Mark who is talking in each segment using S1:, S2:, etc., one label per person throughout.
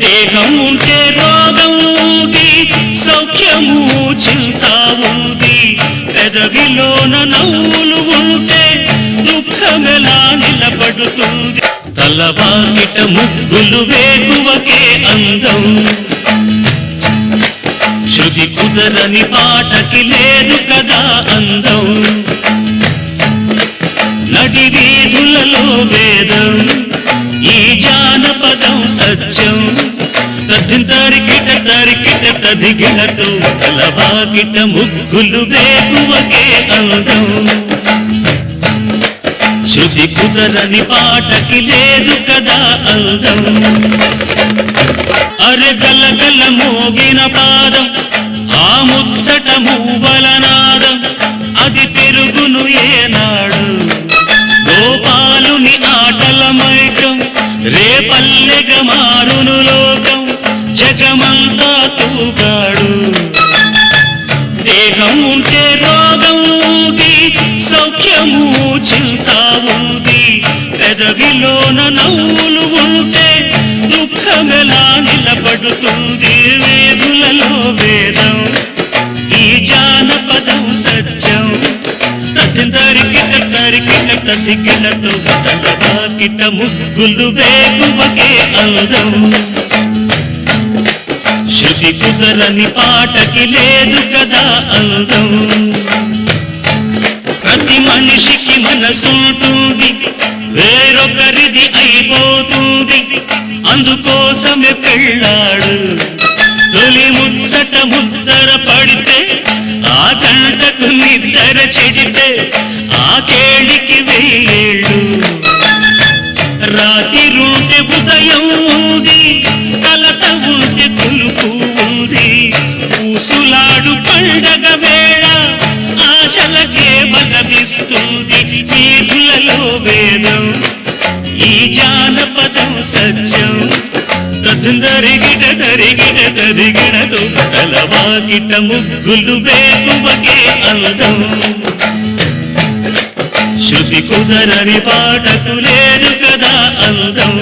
S1: దేహం ఉంటే రోగం ఉంది, సౌఖ్యము చింత ఉంది. పెదవిలోన నవ్వులు ఉంటే దుఃఖమెలా నిలబడుతుంది. తలవాకిట ముగ్గులు వేగువకే అందం, శృతి కుదరని పాటకి లేదు కదా అందం. నడి వీధులలో వేదం, ఈ జానపదం సత్యం. తరికిట తరికిట తదిగిటతో తలవాకిట ముగ్గులు వేగువకే అందం, శృతి కుదరని పాటకి లేదు కదా అందం. అరె గలగల మోగిన పాదం, ఆ ముచ్చట మూవల నాదం, అది పెరుగును ఏనాడు. గోపాలుని ఆటల మైకం, రేపల్లెగ మారును లోకం, జగమంతా తూగాడు. దేహం ఉంటే రోగం ఉంది, సౌఖ్యము చింత ఉంది. పెదవిలోన నవ్వులు ఉంటే దుఃఖమెలా నిలబడుతుంది. వేదులలో వేదం, ఈ జానపదం సత్యం. తరికిట తరికిట తదిగిటతో తలవాకిట ముగ్గులు వేగువకే అందం, శృతి కుదరని పాటకి లేదు కదా అందం. ప్రతి మనిషికి మనసుంటుంది, వేరొకరిది అయిపోతుంది. అందుకోసమే పెళ్ళాడు. తొలి ముచ్చట ముద్దర పడితే, ఆ జంటకు నిద్ర చెడితే, ఆ కేళికి వెయ్యేళ్ళు. రాత్రిరుంటే ఉదయం ఉంది, కలత ఉంటే కులుపు ఉంది. ఊసులాడు పండగ వేళ, ఆశలకే బలమిస్తుంది. వీధులలో వేదం, ఈ జానపదం సత్యం. తరిగిట తరిగిట తదిగిటతో తలవాకిట ముగ్గులు వేగువకే అందం, శృతి కుదరని పాటకు లేదు కదా అందం.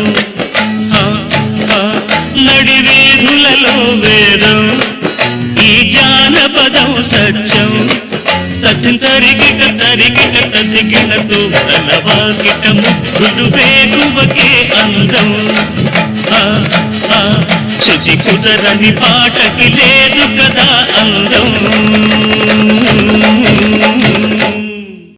S1: నడి వీధులలో వేదం, ఈ జానపదం సత్యం. తరిగిట తరిగిట తదిగిటతో తలవాకిట ముగ్గులు వేగువకే అందం, శృతి కుదరని పాటకి లేదు.